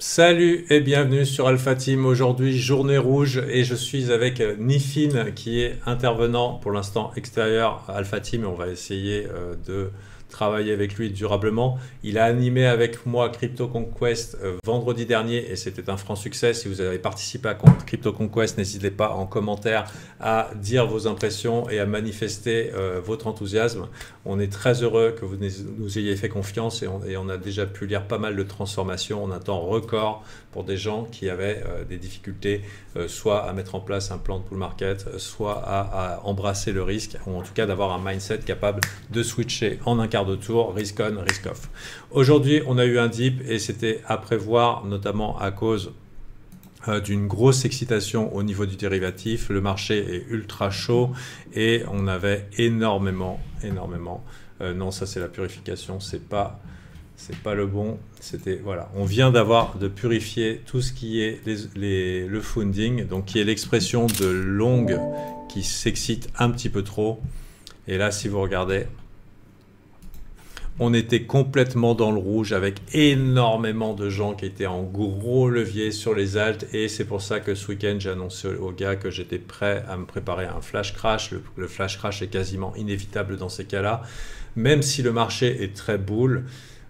Salut et bienvenue sur Alpha Team. Aujourd'hui, journée rouge et je suis avec Nifin qui est intervenant pour l'instant extérieur à Alpha Team et on va essayer de travailler avec lui durablement. Il a animé avec moi Crypto Conquest vendredi dernier et c'était un franc succès. Si vous avez participé à Crypto Conquest, n'hésitez pas en commentaire à dire vos impressions et à manifester votre enthousiasme. On est très heureux que vous nous ayez fait confiance et on a déjà pu lire pas mal de transformations en un temps record pour des gens qui avaient des difficultés soit à mettre en place un plan de bull market, soit à embrasser le risque, ou en tout cas d'avoir un mindset capable de switcher en un quart de tour, risk on, risk off. Aujourd'hui, on a eu un dip et c'était à prévoir, notamment à cause d'une grosse excitation au niveau du dérivatif. Le marché est ultra chaud et on avait énormément, non, ça c'est la purification, c'est pas le bon. C'était voilà, on vient de purifier tout ce qui est le funding, donc qui est l'expression de long qui s'excite un petit peu trop. Et là, si vous regardez, on était complètement dans le rouge avec énormément de gens qui étaient en gros levier sur les alts et c'est pour ça que ce week-end j'ai annoncé aux gars que j'étais prêt à me préparer à un flash crash. Le flash crash est quasiment inévitable dans ces cas-là, même si le marché est très bull.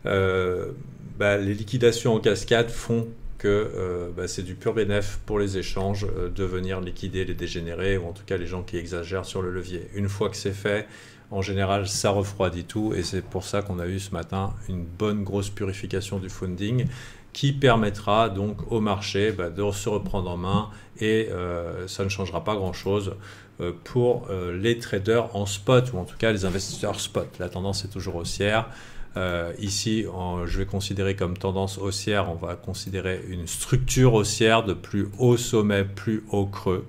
Les liquidations en cascade font que c'est du pur bénéfice pour les échanges de venir liquider les dégénérés ou en tout cas les gens qui exagèrent sur le levier. Une fois que c'est fait, en général, ça refroidit tout et c'est pour ça qu'on a eu ce matin une bonne grosse purification du funding qui permettra donc au marché de se reprendre en main et ça ne changera pas grand-chose pour les traders en spot ou en tout cas les investisseurs spot. La tendance est toujours haussière. Ici, je vais considérer comme tendance haussière, on va considérer une structure haussière de plus haut sommet, plus haut creux.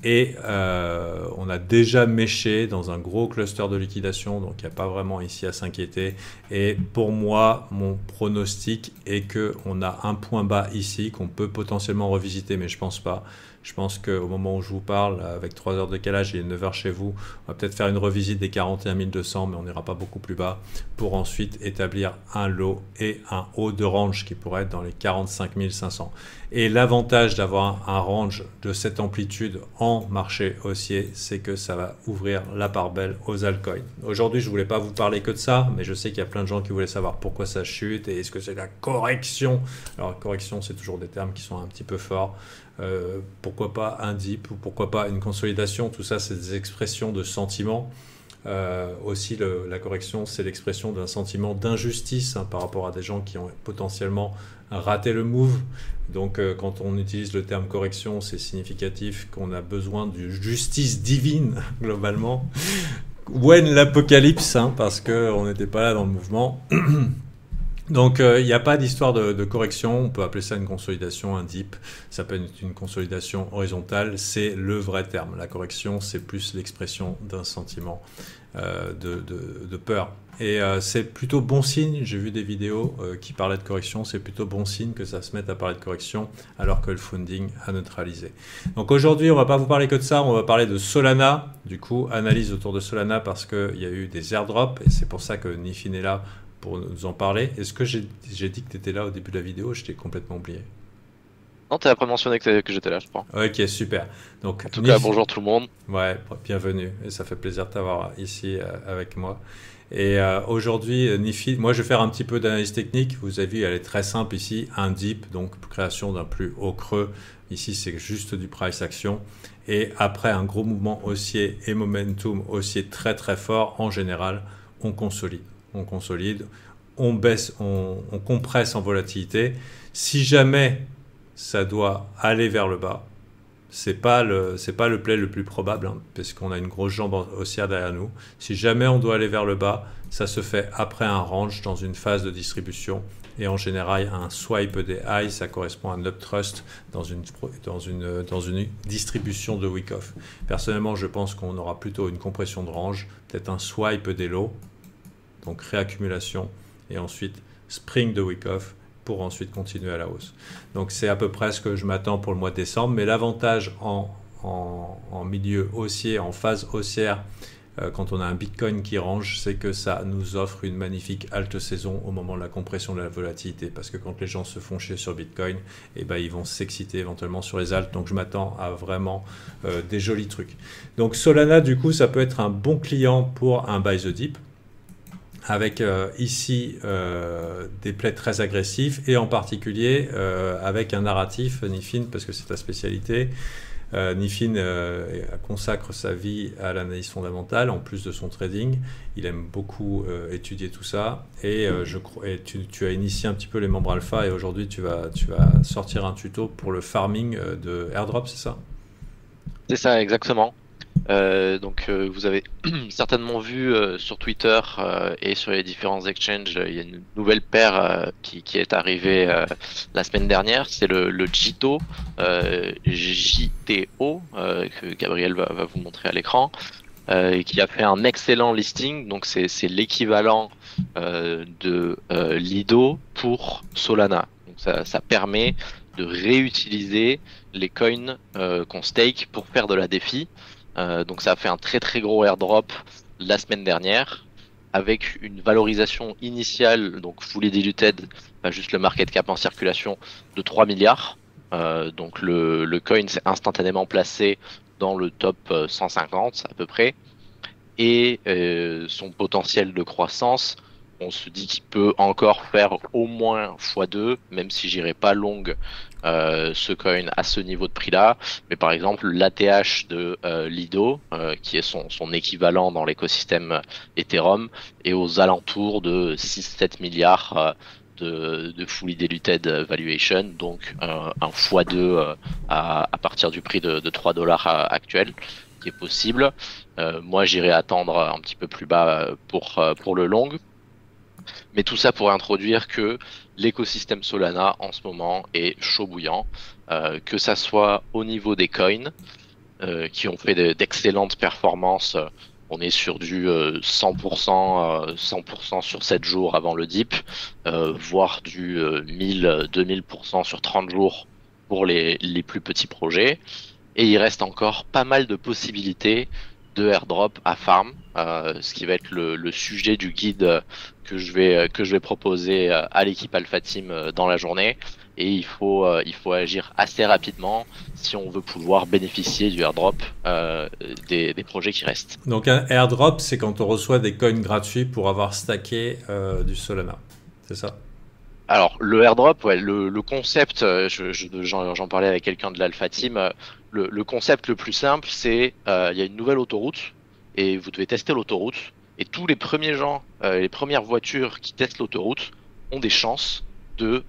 Et on a déjà méché dans un gros cluster de liquidation, donc il n'y a pas vraiment ici à s'inquiéter. Et pour moi, mon pronostic est qu'on a un point bas ici qu'on peut potentiellement revisiter, mais je ne pense pas. Je pense qu'au moment où je vous parle, avec 3 heures de décalage, il est 9 heures chez vous, on va peut-être faire une revisite des 41 200, mais on n'ira pas beaucoup plus bas, pour ensuite établir un low et un haut de range qui pourrait être dans les 45 500. Et l'avantage d'avoir un range de cette amplitude en marché haussier, c'est que ça va ouvrir la part belle aux altcoins. Aujourd'hui, je ne voulais pas vous parler que de ça, mais je sais qu'il y a plein de gens qui voulaient savoir pourquoi ça chute et est-ce que c'est la correction. Alors, correction, c'est toujours des termes qui sont un petit peu forts. Pourquoi pas un dip ou pourquoi pas une consolidation, tout ça c'est des expressions de sentiments. Aussi la correction c'est l'expression d'un sentiment d'injustice par rapport à des gens qui ont potentiellement raté le move. Donc quand on utilise le terme correction, c'est significatif qu'on a besoin de justice divine globalement. When l'apocalypse, parce qu'on n'était pas là dans le mouvement. Donc, il n'y a pas d'histoire de correction, on peut appeler ça une consolidation, un dip, ça peut être une consolidation horizontale, c'est le vrai terme. La correction, c'est plus l'expression d'un sentiment de peur. Et c'est plutôt bon signe, j'ai vu des vidéos qui parlaient de correction, c'est plutôt bon signe que ça se mette à parler de correction alors que le funding a neutralisé. Donc aujourd'hui, on ne va pas vous parler que de ça, on va parler de Solana, du coup, analyse autour de Solana parce qu'il y a eu des airdrops et c'est pour ça que Nifin est là pour nous en parler. Est-ce que j'ai dit que tu étais là au début de la vidéo? Je t'ai complètement oublié. Non, t'as après mentionné que j'étais là, je crois. Ok, super. Donc, En tout cas, bonjour tout le monde. Ouais, bienvenue. Et ça fait plaisir de t'avoir ici avec moi. Et aujourd'hui, Nifin, moi je vais faire un petit peu d'analyse technique. Vous avez vu, elle est très simple ici. Un dip, donc création d'un plus haut creux. Ici, c'est juste du price action. Et après un gros mouvement haussier et momentum haussier très très fort, en général, on consolide. On baisse, on compresse en volatilité. Si jamais ça doit aller vers le bas, c'est pas le play le plus probable, parce qu'on a une grosse jambe haussière derrière nous. Si jamais on doit aller vers le bas, ça se fait après un range dans une phase de distribution. Et en général, un swipe des highs, ça correspond à un uptrust dans une distribution de week-off. Personnellement, je pense qu'on aura plutôt une compression de range, peut-être un swipe des lows, donc réaccumulation, et ensuite spring de week-off pour ensuite continuer à la hausse. Donc c'est à peu près ce que je m'attends pour le mois de décembre, mais l'avantage en milieu haussier, en phase haussière, quand on a un Bitcoin qui range, c'est que ça nous offre une magnifique halte saison au moment de la compression de la volatilité. Parce que quand les gens se font chier sur Bitcoin, eh ben, ils vont s'exciter éventuellement sur les altes. Donc je m'attends à vraiment des jolis trucs. Donc Solana, du coup, ça peut être un bon client pour un buy the dip. Avec ici des plays très agressifs et en particulier avec un narratif, Nifin, parce que c'est ta spécialité. Nifin consacre sa vie à l'analyse fondamentale en plus de son trading. Il aime beaucoup étudier tout ça et tu as initié un petit peu les membres alpha et aujourd'hui tu vas sortir un tuto pour le farming de airdrop, c'est ça? C'est ça, exactement. Vous avez certainement vu sur Twitter et sur les différents exchanges, il y a une nouvelle paire qui est arrivée la semaine dernière. C'est le JITO, JTO, que Gabriel va vous montrer à l'écran, et qui a fait un excellent listing. Donc c'est l'équivalent de Lido pour Solana. Donc ça permet de réutiliser les coins qu'on stake pour faire de la défi. Donc ça a fait un très très gros airdrop la semaine dernière avec une valorisation initiale, donc fully diluted, pas juste le market cap en circulation, de 3 milliards. Donc le coin s'est instantanément placé dans le top 150 à peu près. Et son potentiel de croissance, on se dit qu'il peut encore faire au moins x2, même si j'irai pas long ce coin à ce niveau de prix-là. Mais par exemple, l'ATH de Lido, qui est son équivalent dans l'écosystème Ethereum, est aux alentours de 6-7 milliards de fully diluted valuation, donc un x2 à partir du prix de 3 dollars actuel, qui est possible. Moi, j'irai attendre un petit peu plus bas pour le long. Mais tout ça pour introduire que l'écosystème Solana en ce moment est chaud bouillant, que ça soit au niveau des coins qui ont fait d'excellentes performances. On est sur du 100% sur 7 jours avant le dip, voire du 1000-2000% sur 30 jours pour les plus petits projets. Et il reste encore pas mal de possibilités de airdrop à farm, ce qui va être le sujet du guide que je vais proposer à l'équipe Alpha Team dans la journée. Et il faut agir assez rapidement si on veut pouvoir bénéficier du airdrop des projets qui restent. Donc un airdrop, c'est quand on reçoit des coins gratuits pour avoir stacké du Solana, c'est ça? Alors le airdrop, ouais, le concept, j'en parlais avec quelqu'un de l'Alpha Team. Le concept le plus simple, c'est il y a une nouvelle autoroute et vous devez tester l'autoroute. Et tous les premiers gens, les premières voitures qui testent l'autoroute ont des chances de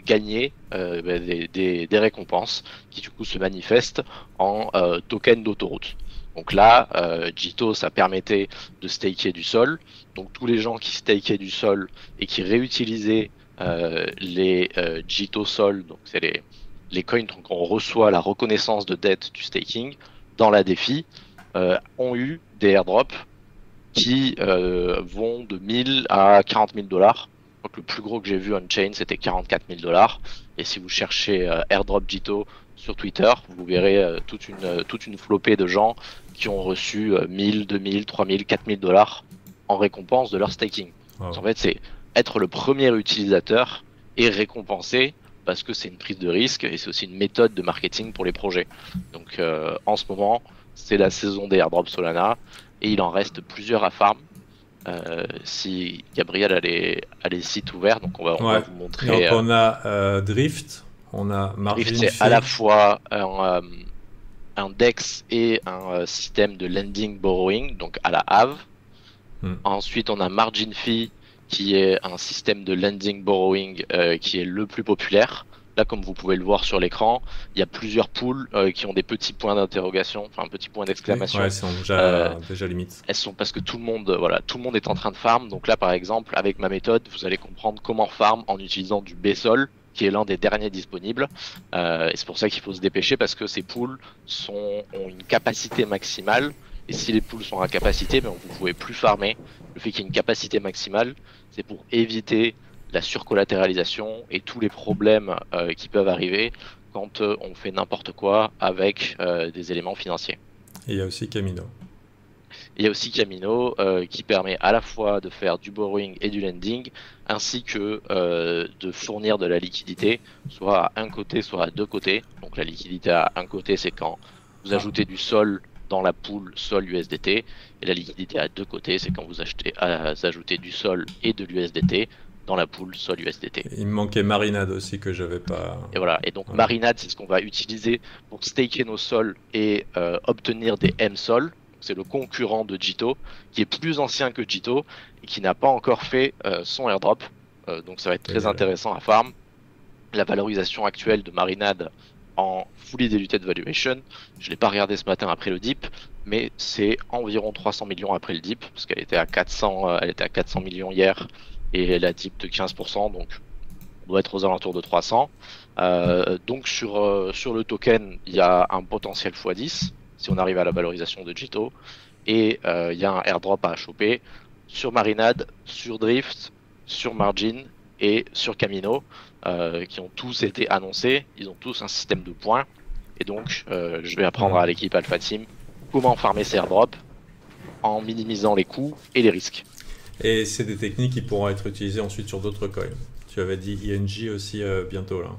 gagner des récompenses qui du coup se manifestent en token d'autoroute. Donc là, JITO, ça permettait de staker du sol. Donc tous les gens qui stakaient du sol et qui réutilisaient les JITO Sol, donc c'est les coins qu'on reçoit la reconnaissance de dette du staking dans la défi, ont eu des airdrops qui vont de 1000 à 40 000 dollars. Donc le plus gros que j'ai vu on-chain, c'était 44 000 dollars. Et si vous cherchez airdrop JITO sur Twitter, vous verrez toute une flopée de gens qui ont reçu 1000, 2000, 3000, 4000 dollars en récompense de leur staking. Wow. En fait, c'est être le premier utilisateur et récompensé parce que c'est une prise de risque et c'est aussi une méthode de marketing pour les projets. Donc en ce moment, c'est la saison des airdrops Solana et il en reste plusieurs à farm. Si Gabriel a les sites ouverts, donc on va vous montrer. Donc on a Drift, on a Margin Drift, c'est à la fois un DEX et un système de lending borrowing, donc à la Have. Ensuite, on a Margin Fee, qui est un système de lending borrowing qui est le plus populaire. Là, comme vous pouvez le voir sur l'écran, il y a plusieurs pools qui ont des petits points d'interrogation, enfin un petit point d'exclamation. Ouais, elles sont déjà limite. Elles sont parce que tout le monde est en train de farm. Donc là, par exemple, avec ma méthode, vous allez comprendre comment farm en utilisant du B-Sol, qui est l'un des derniers disponibles. Et c'est pour ça qu'il faut se dépêcher parce que ces pools ont une capacité maximale. Et si les pools sont à capacité, vous ne pouvez plus farmer. Le fait qu'il y ait une capacité maximale, c'est pour éviter la surcollatéralisation et tous les problèmes qui peuvent arriver quand on fait n'importe quoi avec des éléments financiers. Et il y a aussi Camino. Il y a aussi Camino qui permet à la fois de faire du borrowing et du lending, ainsi que de fournir de la liquidité, soit à un côté, soit à deux côtés. Donc la liquidité à un côté, c'est quand vous ajoutez du sol dans la pool sol USDT, et la liquidité à deux côtés, c'est quand vous ajoutez du sol et de l'USDT dans la pool sol USDT. Il me manquait Marinade aussi que j'avais pas. Et voilà. Et donc Marinade, c'est ce qu'on va utiliser pour staker nos sols et obtenir des M-Sol. C'est le concurrent de Jito, qui est plus ancien que Jito et qui n'a pas encore fait son airdrop. Donc ça va être très intéressant à farm. La valorisation actuelle de Marinade en fully diluted valuation, je ne l'ai pas regardé ce matin après le dip, mais c'est environ 300 millions après le dip, parce qu'elle était à 400, elle était à 400 millions hier, et elle a dip de 15%, donc on doit être aux alentours de 300. Donc sur le token, il y a un potentiel x10, si on arrive à la valorisation de Jito, et il y a un airdrop à choper sur Marinade, sur Drift, sur Margin et sur Camino, qui ont tous été annoncés. Ils ont tous un système de points, et donc je vais apprendre à l'équipe Alpha Team comment farmer ces airdrops en minimisant les coûts et les risques. Et c'est des techniques qui pourront être utilisées ensuite sur d'autres coins. Tu avais dit ING aussi bientôt là.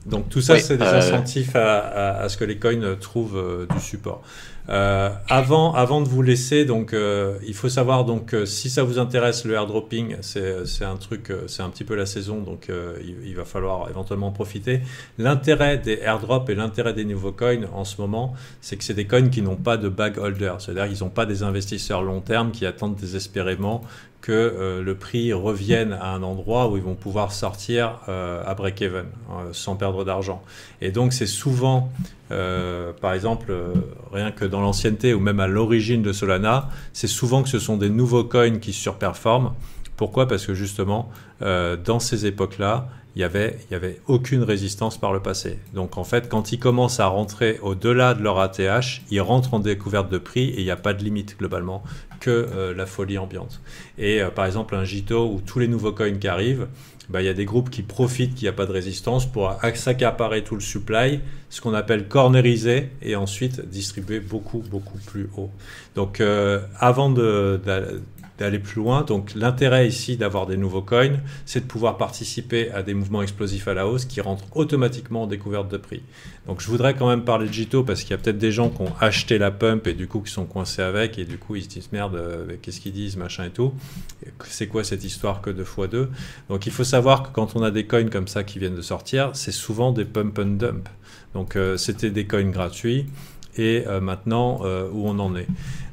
Donc tout ça, c'est des incentifs à ce que les coins trouvent du support. Avant de vous laisser, donc il faut savoir donc si ça vous intéresse, le airdropping, c'est un truc, c'est un petit peu la saison, donc il va falloir éventuellement en profiter. L'intérêt des airdrops et l'intérêt des nouveaux coins en ce moment, c'est que c'est des coins qui n'ont pas de bag holder, c'est-à-dire qu'ils n'ont pas des investisseurs long terme qui attendent désespérément que le prix revienne à un endroit où ils vont pouvoir sortir à break-even sans perdre d'argent. Et donc c'est souvent, par exemple, rien que dans l'ancienneté ou même à l'origine de Solana, c'est souvent que ce sont des nouveaux coins qui surperforment. Pourquoi ? Parce que justement, dans ces époques-là, il y avait aucune résistance par le passé. Donc en fait, quand ils commencent à rentrer au-delà de leur ATH, ils rentrent en découverte de prix et il n'y a pas de limite globalement que la folie ambiante. Et par exemple, un Jito où tous les nouveaux coins qui arrivent, il y a des groupes qui profitent qu'il n'y a pas de résistance pour s'accaparer tout le supply, ce qu'on appelle corneriser, et ensuite distribuer beaucoup plus haut. Donc avant d'aller plus loin, donc l'intérêt ici d'avoir des nouveaux coins, c'est de pouvoir participer à des mouvements explosifs à la hausse qui rentrent automatiquement en découverte de prix. Donc je voudrais quand même parler de Jito parce qu'il y a peut-être des gens qui ont acheté la pump et du coup qui sont coincés avec et du coup ils se disent merde, qu'est-ce qu'ils disent, machin et tout. C'est quoi cette histoire que 2x2 ? Donc il faut savoir que quand on a des coins comme ça qui viennent de sortir, c'est souvent des pump and dump. Donc c'était des coins gratuits et maintenant où on en est.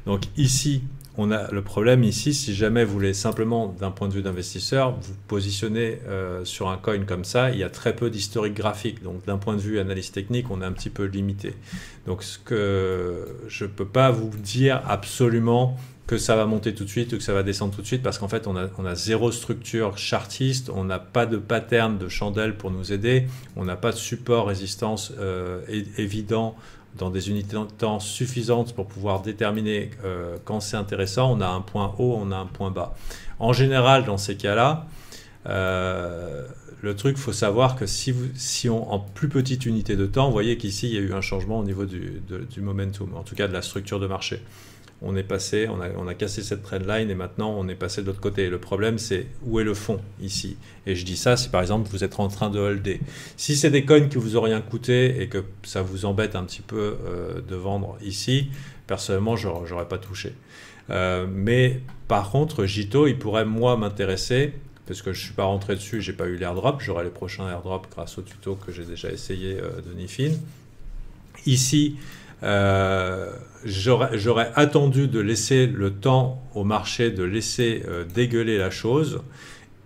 Donc ici, on a le problème ici, si jamais vous voulez simplement d'un point de vue d'investisseur, vous positionnez sur un coin comme ça, il y a très peu d'historique graphique. Donc d'un point de vue analyse technique, on est un petit peu limité. Donc ce que je ne peux pas vous dire absolument que ça va monter tout de suite ou que ça va descendre tout de suite parce qu'en fait on a zéro structure chartiste, on n'a pas de pattern de chandelle pour nous aider, on n'a pas de support résistance évident dans des unités de temps suffisantes pour pouvoir déterminer quand c'est intéressant. On a un point haut, on a un point bas. En général, dans ces cas-là, le truc, il faut savoir que si on en plus petite unité de temps, vous voyez qu'ici, il y a eu un changement au niveau du momentum, en tout cas de la structure de marché. On est passé, on a cassé cette trendline et maintenant on est passé de l'autre côté. Le problème, c'est où est le fond ici. Et je dis ça, si par exemple vous êtes en train de holder. Si c'est des coins qui vous ont rien coûté et que ça vous embête un petit peu de vendre ici, personnellement, j'aurais pas touché. Mais par contre, Jito, il pourrait moi m'intéresser parce que je suis pas rentré dessus, j'ai pas eu l'airdrop. J'aurai les prochains airdrops grâce au tuto que j'ai déjà essayé de Nifin. Ici, j'aurais attendu de laisser le temps au marché de laisser dégueuler la chose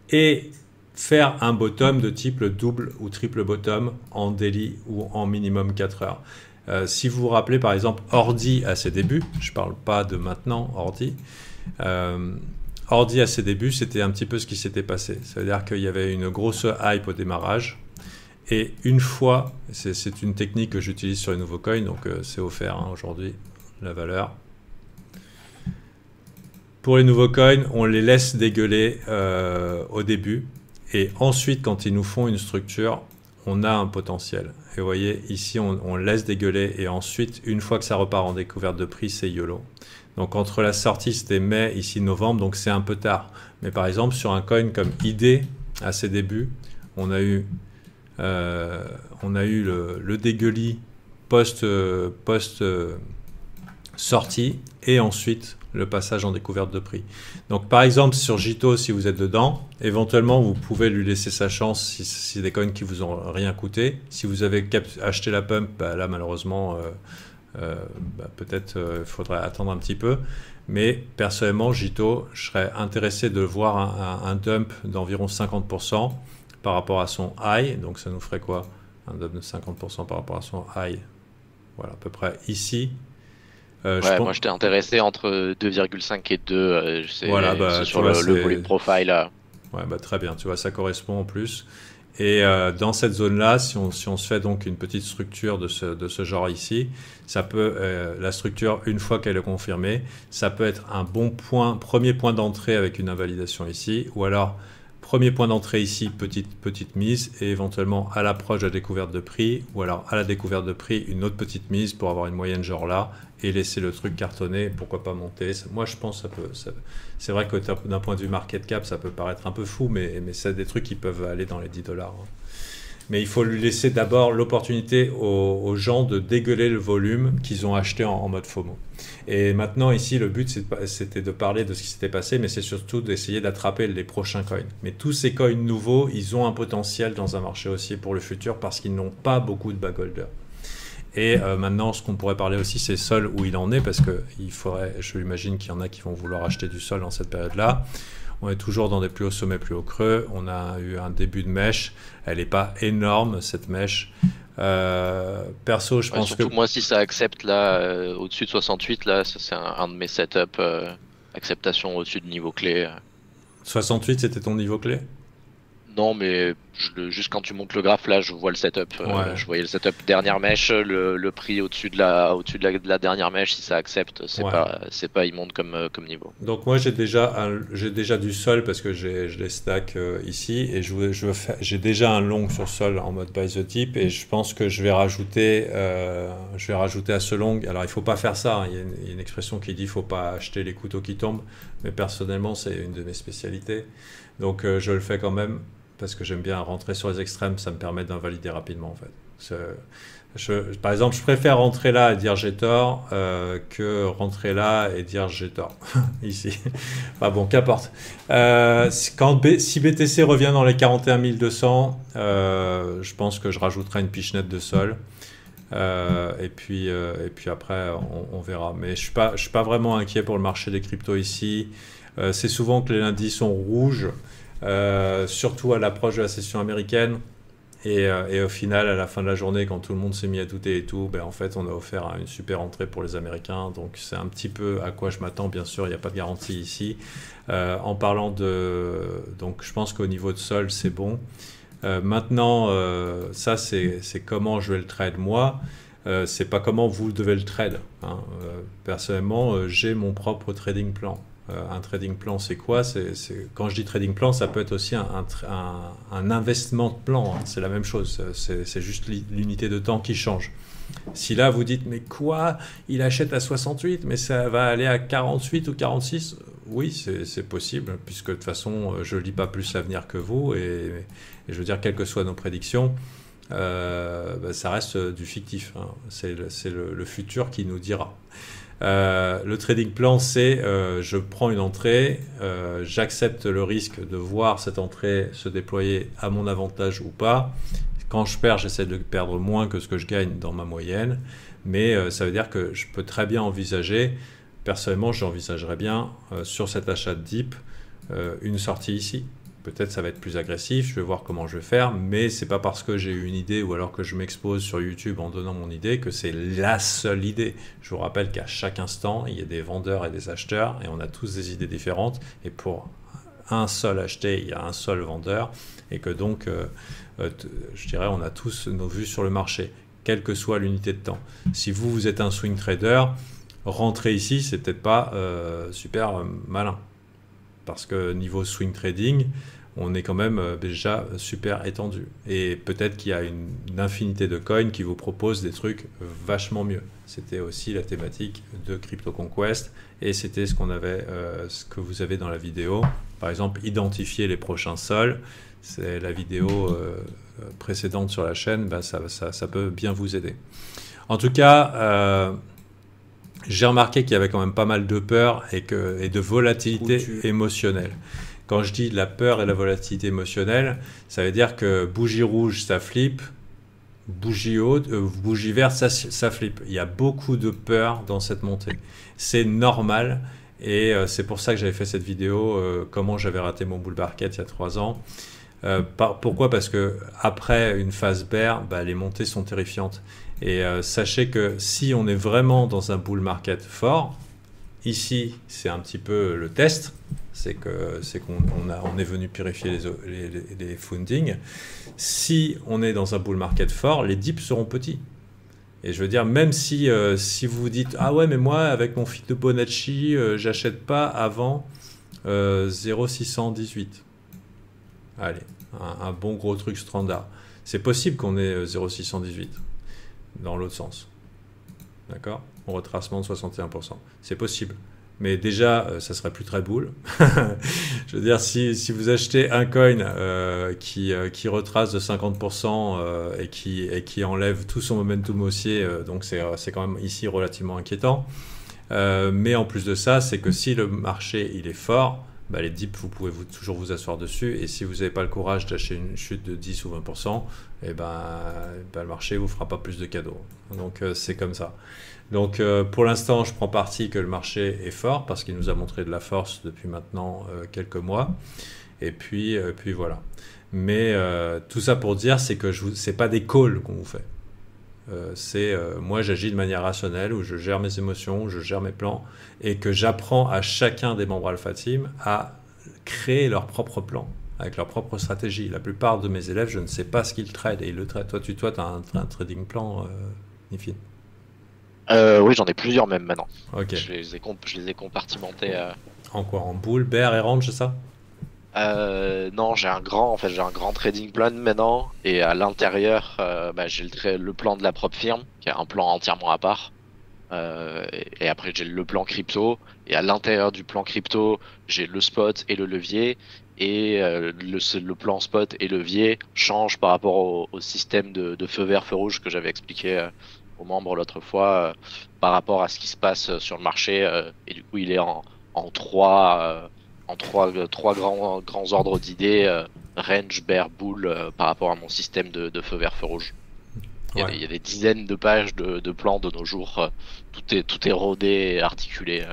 et faire un bottom de type double ou triple bottom en daily ou en minimum 4 heures. Si vous vous rappelez par exemple Ordi à ses débuts, je ne parle pas de maintenant Ordi, Ordi à ses débuts c'était un petit peu ce qui s'était passé. Ça veut dire qu'il y avait une grosse hype au démarrage. Et une fois, c'est une technique que j'utilise sur les nouveaux coins, donc c'est offert aujourd'hui, la valeur. Pour les nouveaux coins, on les laisse dégueuler au début. Et ensuite, quand ils nous font une structure, on a un potentiel. Et vous voyez, ici, on laisse dégueuler. Et ensuite, une fois que ça repart en découverte de prix, c'est YOLO. Donc entre la sortie, c'était mai, ici novembre, donc c'est un peu tard. Mais par exemple, sur un coin comme ID, à ses débuts, on a eu le dégueulis post sortie et ensuite le passage en découverte de prix. Donc par exemple sur Jito, si vous êtes dedans, éventuellement vous pouvez lui laisser sa chance si c'est des coins qui vous ont rien coûté. Si vous avez acheté la pump, bah là malheureusement peut-être il faudrait attendre un petit peu. Mais personnellement Jito, je serais intéressé de voir un dump d'environ 50% par rapport à son high. Donc ça nous ferait quoi? Un dump de 50% par rapport à son high. Voilà, à peu près ici. Moi j'étais intéressé entre 2,5 et 2, voilà, c'est sur le volume profile. Ouais, bah, très bien, tu vois, ça correspond en plus. Et dans cette zone-là, si on se fait donc une petite structure de ce genre ici, ça peut, la structure, une fois qu'elle est confirmée, ça peut être un bon premier point d'entrée avec une invalidation ici, ou alors premier point d'entrée ici, petite mise, et éventuellement à l'approche de la découverte de prix, ou alors à la découverte de prix, une autre petite mise pour avoir une moyenne genre là, et laisser le truc cartonner, pourquoi pas monter. Moi je pense c'est vrai que d'un point de vue market cap, ça peut paraître un peu fou, mais c'est des trucs qui peuvent aller dans les $10. Mais il faut lui laisser d'abord l'opportunité aux gens de dégueuler le volume qu'ils ont acheté en mode FOMO. Et maintenant ici, le but c'était de parler de ce qui s'était passé, mais c'est surtout d'essayer d'attraper les prochains coins. Mais tous ces coins nouveaux, ils ont un potentiel dans un marché haussier pour le futur parce qu'ils n'ont pas beaucoup de backholders. Et maintenant, ce qu'on pourrait parler aussi, c'est Sol où il en est, parce que je l'imagine qu'il y en a qui vont vouloir acheter du Sol en cette période-là. On est toujours dans des plus hauts sommets, plus hauts creux. On a eu un début de mèche. Elle n'est pas énorme, cette mèche. Perso, je pense surtout que moi, si ça accepte là, au-dessus de 68, là, ça, c'est un de mes setups. Acceptation au-dessus de niveau clé. 68, c'était ton niveau clé? Non, mais juste quand tu montes le graphe, là, je vois le setup. Ouais. Je voyais le setup dernière mèche, le prix au-dessus de la dernière mèche, si ça accepte, c'est pas immonde comme niveau. Donc moi, j'ai déjà du Sol parce que je les stack ici et j'ai déjà un long sur Sol en mode buy the dip et je pense que je vais rajouter à ce long. Alors il faut pas faire ça, hein. Il y a une expression qui dit il faut pas acheter les couteaux qui tombent, mais personnellement c'est une de mes spécialités. Donc je le fais quand même. Parce que j'aime bien rentrer sur les extrêmes, ça me permet d'invalider rapidement en fait. Par exemple, je préfère rentrer là et dire j'ai tort que rentrer là et dire j'ai tort ici. Enfin bon, qu'importe. Si BTC revient dans les 41 200, je pense que je rajouterai une pichenette de Sol. Et puis après, on verra. Mais je suis pas vraiment inquiet pour le marché des cryptos ici. C'est souvent que les lundis sont rouges. Surtout à l'approche de la session américaine et au final à la fin de la journée quand tout le monde s'est mis à douter et tout, en fait on a offert une super entrée pour les Américains, donc c'est un petit peu à quoi je m'attends. Bien sûr il n'y a pas de garantie ici. En parlant donc je pense qu'au niveau de Sol c'est bon. Maintenant ça c'est comment je vais le trade moi. C'est pas comment vous devez le trade, hein. Personnellement j'ai mon propre trading plan. Un trading plan, c'est quoi? Quand je dis trading plan, ça peut être aussi un investissement plan, hein. C'est la même chose. C'est juste l'unité de temps qui change. Si là, vous dites, mais quoi? Il achète à 68, mais ça va aller à 48 ou 46? Oui, c'est possible, puisque de toute façon, je ne lis pas plus l'avenir que vous. Et je veux dire, quelles que soient nos prédictions, ça reste du fictif, hein. C'est le futur qui nous dira. Le trading plan, c'est je prends une entrée, j'accepte le risque de voir cette entrée se déployer à mon avantage ou pas. Quand je perds, j'essaie de perdre moins que ce que je gagne dans ma moyenne, mais ça veut dire que je peux très bien envisager, personnellement j'envisagerais bien sur cet achat de dip une sortie ici. Peut-être ça va être plus agressif, je vais voir comment je vais faire, mais c'est pas parce que j'ai eu une idée ou alors que je m'expose sur YouTube en donnant mon idée que c'est la seule idée. Je vous rappelle qu'à chaque instant, il y a des vendeurs et des acheteurs et on a tous des idées différentes. Et pour un seul acheté, il y a un seul vendeur et que donc, je dirais, on a tous nos vues sur le marché, quelle que soit l'unité de temps. Si vous êtes un swing trader, rentrer ici, c'est peut-être pas super malin. Parce que niveau swing trading, on est quand même déjà super étendu. Et peut-être qu'il y a une infinité de coins qui vous proposent des trucs vachement mieux. C'était aussi la thématique de Crypto Conquest et c'était ce que vous avez dans la vidéo. Par exemple, identifier les prochains sols. C'est la vidéo précédente sur la chaîne, ça peut bien vous aider. En tout cas, j'ai remarqué qu'il y avait quand même pas mal de peur et de volatilité émotionnelle. Quand je dis la peur et la volatilité émotionnelle, ça veut dire que bougie rouge, ça flippe, bougie haute, bougie verte, ça flippe. Il y a beaucoup de peur dans cette montée. C'est normal et c'est pour ça que j'avais fait cette vidéo, comment j'avais raté mon bull market il y a 3 ans. Pourquoi ? Parce que après une phase bear, les montées sont terrifiantes. Et sachez que si on est vraiment dans un bull market fort, ici c'est un petit peu le test, c'est qu'on est venu purifier les fundings. Si on est dans un bull market fort, les dips seront petits. Et je veux dire, même si vous vous dites ah ouais mais moi avec mon feed de Bonacci j'achète pas avant 0,618. Allez, un bon gros truc standard. C'est possible qu'on ait 0,618 dans l'autre sens. D'accord ? Au retracement de 61%. C'est possible. Mais déjà, ça serait plus très bull. Je veux dire, si vous achetez un coin qui retrace de 50% et qui enlève tout son momentum haussier, donc c'est quand même ici relativement inquiétant. Mais en plus de ça, c'est que si le marché il est fort, les dips, vous pouvez toujours vous asseoir dessus. Et si vous n'avez pas le courage d'acheter une chute de 10 ou 20%, le marché ne vous fera pas plus de cadeaux. Donc, c'est comme ça. Donc, pour l'instant, je prends parti que le marché est fort parce qu'il nous a montré de la force depuis maintenant quelques mois. Et puis voilà. Mais tout ça pour dire, c'est que ce n'est pas des calls qu'on vous fait. Moi j'agis de manière rationnelle où je gère mes émotions, où je gère mes plans et que j'apprends à chacun des membres Alpha Team à créer leur propre plan avec leur propre stratégie. La plupart de mes élèves, je ne sais pas ce qu'ils tradent et ils le tradent. Toi, tu as un trading plan, Nifin? Oui, j'en ai plusieurs même maintenant. Okay. Je les ai compartimentés. En quoi? En bull, bear et range, c'est ça? Non, j'ai un grand trading plan maintenant et à l'intérieur, j'ai le plan de la propre firme qui est un plan entièrement à part. Et après j'ai le plan crypto et à l'intérieur du plan crypto, j'ai le spot et le levier et le plan spot et levier change par rapport au système de feu vert feu rouge que j'avais expliqué aux membres l'autre fois par rapport à ce qui se passe sur le marché et du coup il est en trois grands ordres d'idées, range, bear, bull, par rapport à mon système de feu vert, feu rouge. Il y a des dizaines de pages de plans de nos jours, tout est rodé et articulé.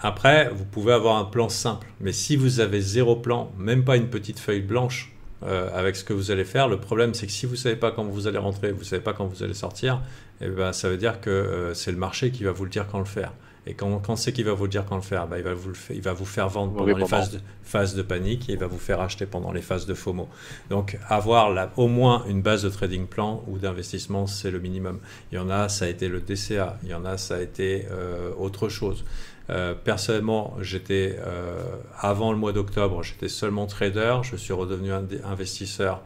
Après, vous pouvez avoir un plan simple, mais si vous avez 0 plan, même pas une petite feuille blanche avec ce que vous allez faire, le problème c'est que si vous ne savez pas quand vous allez rentrer, vous ne savez pas quand vous allez sortir, ça veut dire que c'est le marché qui va vous le dire quand le faire. Et quand c'est qu'il va vous dire quand le faire, il va vous faire vendre pendant les phases de panique et il va vous faire acheter pendant les phases de FOMO. Donc avoir au moins une base de trading plan ou d'investissement, c'est le minimum. Il y en a, ça a été le DCA, il y en a, ça a été autre chose. Personnellement, avant le mois d'octobre, j'étais seulement trader. Je suis redevenu investisseur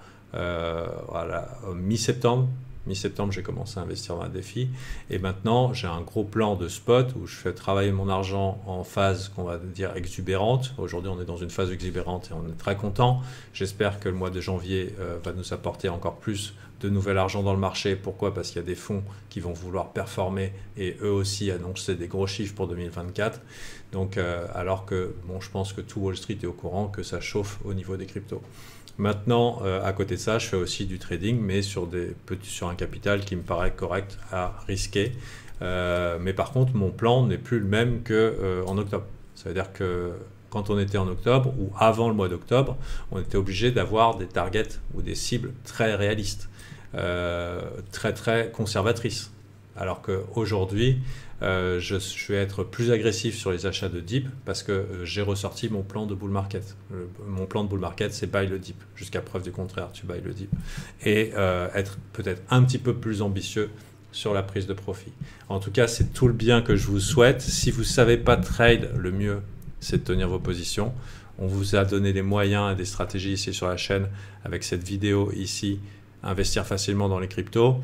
mi-septembre. Mi-septembre, j'ai commencé à investir dans un défi. Et maintenant, j'ai un gros plan de spot où je fais travailler mon argent en phase qu'on va dire exubérante. Aujourd'hui, on est dans une phase exubérante et on est très content. J'espère que le mois de janvier va nous apporter encore plus de nouvel argent dans le marché. Pourquoi ? Parce qu'il y a des fonds qui vont vouloir performer et eux aussi annoncer des gros chiffres pour 2024. Donc, alors que je pense que tout Wall Street est au courant que ça chauffe au niveau des cryptos. Maintenant, à côté de ça, je fais aussi du trading, mais sur un capital qui me paraît correct à risquer. Mais par contre, mon plan n'est plus le même qu'en octobre. Ça veut dire que quand on était en octobre ou avant le mois d'octobre, on était obligé d'avoir des targets ou des cibles très réalistes, très très conservatrices. Alors qu'aujourd'hui, je vais être plus agressif sur les achats de dip parce que j'ai ressorti mon plan de bull market. Mon plan de bull market, c'est buy le dip. Jusqu'à preuve du contraire, tu buy le dip. Et être peut-être un petit peu plus ambitieux sur la prise de profit. En tout cas, c'est tout le bien que je vous souhaite. Si vous ne savez pas trade, le mieux, c'est de tenir vos positions. On vous a donné des moyens et des stratégies ici sur la chaîne avec cette vidéo ici, investir facilement dans les cryptos,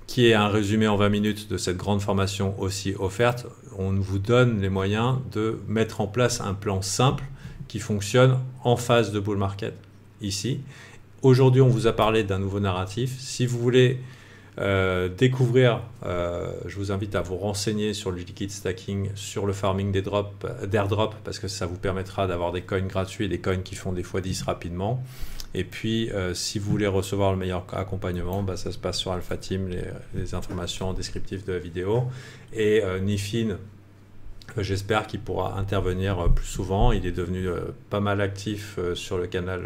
qui est un résumé en 20 minutes de cette grande formation aussi offerte. On vous donne les moyens de mettre en place un plan simple qui fonctionne en phase de bull market ici. Aujourd'hui, on vous a parlé d'un nouveau narratif. Si vous voulez découvrir, je vous invite à vous renseigner sur le liquid stacking, sur le farming d'airdrop, parce que ça vous permettra d'avoir des coins gratuits et des coins qui font des x10 rapidement. Et puis, si vous voulez recevoir le meilleur accompagnement, ça se passe sur Alpha Team, les informations en descriptif de la vidéo. Et Nifin, j'espère qu'il pourra intervenir plus souvent. Il est devenu pas mal actif sur le canal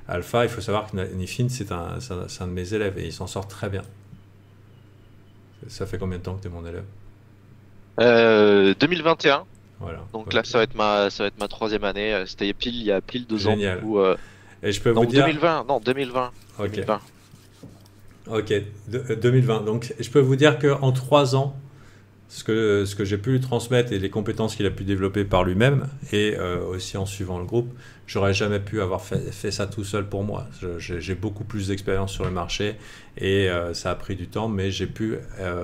Alpha. Il faut savoir que Nifin, c'est un de mes élèves et il s'en sort très bien. Ça fait combien de temps que tu es mon élève? 2021. Voilà. Donc là, ça va être ma troisième année. C'était il y a pile 2 ans. Génial. Et je peux vous dire... 2020. Ok. 2020. Ok, 2020. Donc, je peux vous dire qu'en 3 ans, ce que j'ai pu lui transmettre et les compétences qu'il a pu développer par lui-même et aussi en suivant le groupe, j'aurais jamais pu avoir fait ça tout seul pour moi. J'ai beaucoup plus d'expérience sur le marché et ça a pris du temps, mais j'ai pu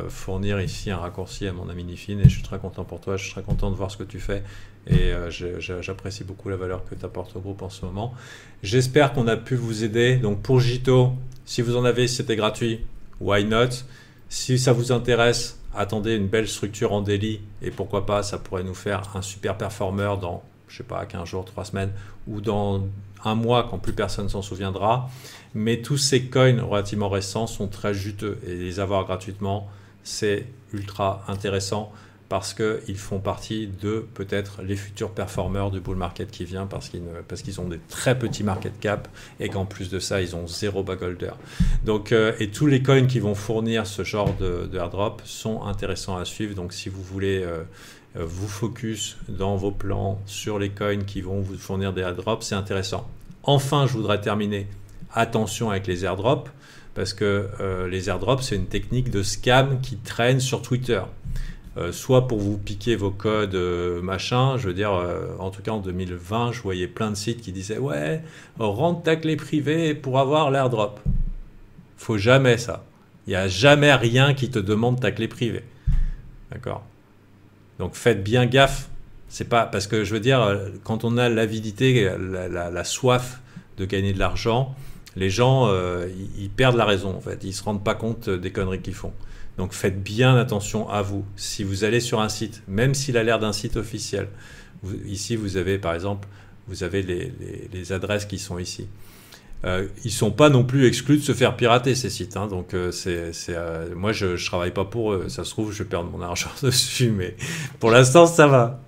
fournir ici un raccourci à mon ami Nifin et je suis très content pour toi, je suis très content de voir ce que tu fais et j'apprécie beaucoup la valeur que tu apportes au groupe en ce moment. J'espère qu'on a pu vous aider. Donc pour Jito, si vous en avez, si c'était gratuit, why not? Si ça vous intéresse, attendez une belle structure en daily et pourquoi pas, ça pourrait nous faire un super performeur dans, je sais pas, 15 jours, 3 semaines ou dans un mois quand plus personne s'en souviendra. Mais tous ces coins relativement récents sont très juteux et les avoir gratuitement, c'est ultra intéressant parce qu'ils font partie de peut-être les futurs performeurs du bull market qui vient parce qu'ils ont des très petits market cap et qu'en plus de ça, ils ont 0 backholder. Donc, et tous les coins qui vont fournir ce genre de airdrop sont intéressants à suivre. Donc, si vous voulez vous focus dans vos plans sur les coins qui vont vous fournir des airdrops, c'est intéressant. Enfin, je voudrais terminer. Attention avec les airdrops parce que les airdrops, c'est une technique de scam qui traîne sur Twitter. Soit pour vous piquer vos codes machin, je veux dire, en tout cas en 2020, je voyais plein de sites qui disaient « Ouais, rentre ta clé privée pour avoir l'airdrop ». Faut jamais ça. Il n'y a jamais rien qui te demande ta clé privée. D'accord? Donc faites bien gaffe. C'est pas parce que je veux dire, quand on a l'avidité, la soif de gagner de l'argent, les gens, ils perdent la raison en fait. Ils ne se rendent pas compte des conneries qu'ils font. Donc faites bien attention à vous. Si vous allez sur un site, même s'il a l'air d'un site officiel, ici vous avez par exemple, vous avez les adresses qui sont ici. Ils ne sont pas non plus exclus de se faire pirater ces sites. Hein. Donc moi je ne travaille pas pour eux. Ça se trouve je vais perdre mon argent dessus, mais pour l'instant ça va.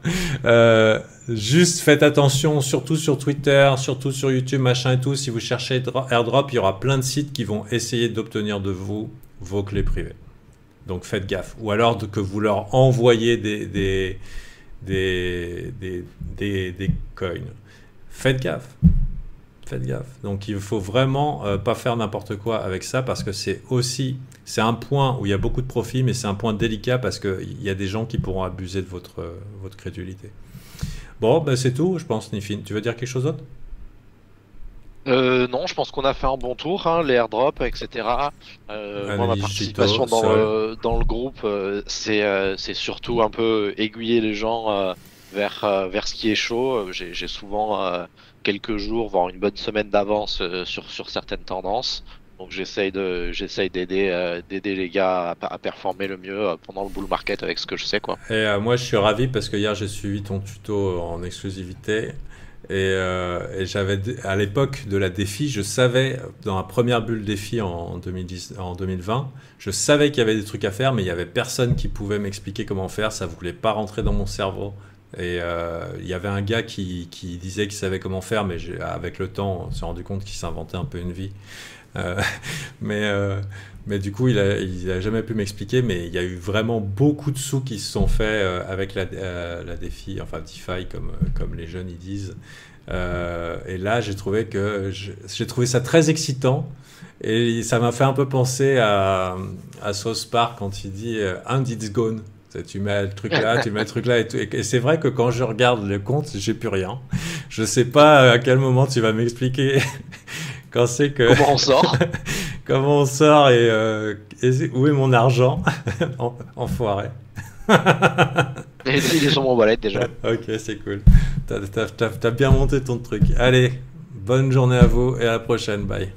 Juste faites attention, surtout sur Twitter, surtout sur YouTube, machin et tout. Si vous cherchez airdrop, il y aura plein de sites qui vont essayer d'obtenir de vous vos clés privées. Donc faites gaffe. Ou alors que vous leur envoyez des coins. Faites gaffe. Faites gaffe. Donc il ne faut vraiment pas faire n'importe quoi avec ça parce que c'est un point où il y a beaucoup de profit, mais c'est un point délicat parce qu'il y a des gens qui pourront abuser de votre crédulité. Bon, c'est tout, je pense, Nifin. Tu veux dire quelque chose d'autre? Non, je pense qu'on a fait un bon tour, hein, les airdrops, etc. Moi, ma participation dans le groupe, c'est surtout un peu aiguiller les gens vers ce qui est chaud. J'ai souvent quelques jours, voire une bonne semaine d'avance sur certaines tendances. Donc j'essaye d'aider les gars à performer le mieux pendant le bull market avec ce que je sais, quoi. Et moi, je suis ravi parce que hier, j'ai suivi ton tuto en exclusivité. Et j'avais, à l'époque de la défi, je savais, dans la première bulle défi en 2020, je savais qu'il y avait des trucs à faire, mais il n'y avait personne qui pouvait m'expliquer comment faire, ça ne voulait pas rentrer dans mon cerveau. Et il y avait un gars qui disait qu'il savait comment faire, mais avec le temps, on s'est rendu compte qu'il s'inventait un peu une vie. Mais du coup, il a jamais pu m'expliquer, mais il y a eu vraiment beaucoup de sous qui se sont faits avec la défi, enfin DeFi comme les jeunes ils disent. Et là, j'ai trouvé ça très excitant et ça m'a fait un peu penser à South Park quand il dit and it's gone. Tu mets le truc là, tu mets le truc là et tout. Et c'est vrai que quand je regarde le compte, j'ai plus rien. Je sais pas à quel moment tu vas m'expliquer quand c'est que Comment on sort? comment on sort et où est mon argent. Enfoiré. Il est sur mon wallet déjà. Ok, c'est cool. T'as bien monté ton truc. Allez, bonne journée à vous et à la prochaine. Bye.